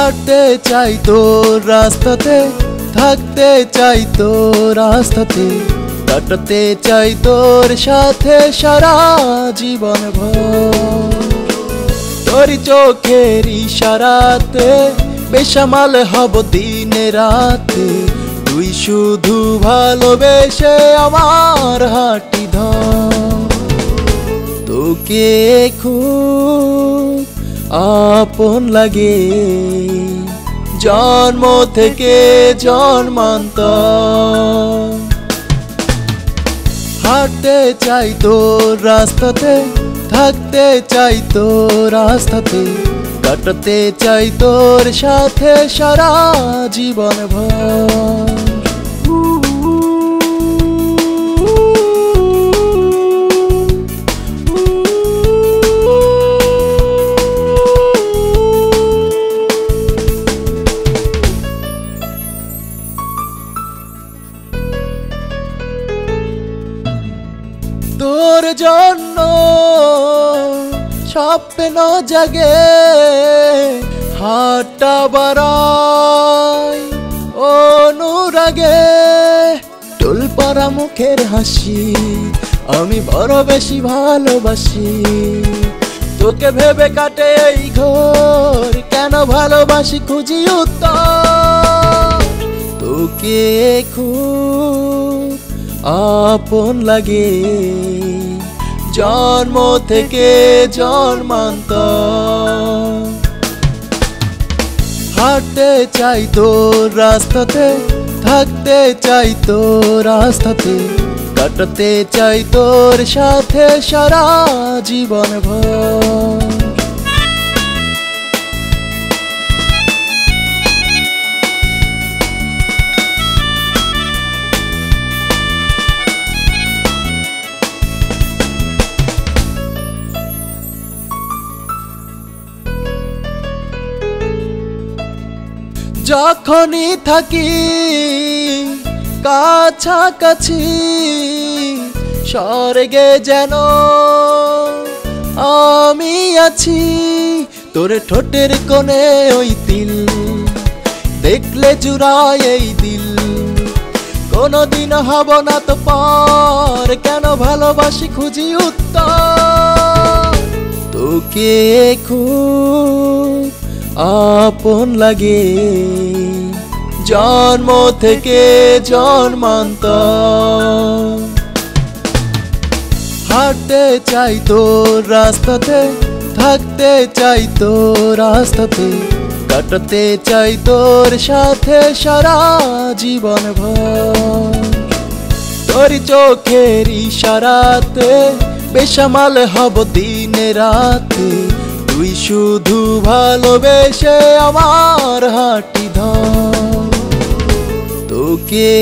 হাঁটতে চাই তোর রাস্তাতে, থাকতে চাই তোর রাস্তাতে, কাটাতে চাই তোর সাথে সারা জীবন ভর। তোর চোখের ইশারাতে বেসামাল হব দিনে রাতে, তুই শুধু ভালোবেসে আমার হাঁটি ধর। তোকে খুব আপন লাগে জন্ম থেকে জন্মান্তর। হাঁটতে চাই তোর রাস্তাতে, থাকতে চাই তোর রাস্তাতে, কাটাতে চাই তোর সাথে সারা জীবন ভর। তোর জন্য স্বপ্ন জাগে, হাতটা বাড়াই অনুরাগে, টুলপাড়া মুখের হাসি আমি বড় বেশি ভালোবাসি। তোকে ভেবে কাটে এই ঘর, কেন ভালোবাসি খুঁজি উত্তর। তোকে খুব আপন লাগে জন্ম থেকে জন্মান্তর। হাঁটতে চাই তোর রাস্তাতে, থাকতে চাই তোর রাস্তাতে, কাটাতে চাই তোর সাথে সারা জীবন ভর। যখনই থাকি কাছাকাছি, স্বর্গে যেন আমি আছি। তোর ঠোঁটের কোণে ওই তিল দেখলে জুড়ায় এই দিল, কোনদিন হব না তো পার, কেন ভালোবাসি খুঁজি উত্তর। তোকে খুব আপন লাগে জন্ম থেকে জন্মান্তর। হাঁটতে চাই তোর রাস্তাতে, থাকতে চাই তোর রাস্তাতে, কাটাতে চাই তোর সাথে সারা জীবন ভর। তোর চোখের ইশারাতে বেসামাল হব দিনে রাতে, তুই শুধু ভালোবেসে আমার হাঁটি ধর। তোকে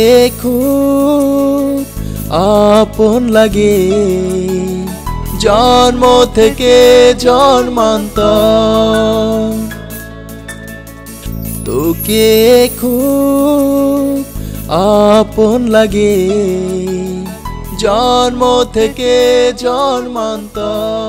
খুব আপন লাগে জন্ম থেকে জন্মান্তর। তোকে খুব আপন লাগে জন্ম থেকে জন্মান্তর।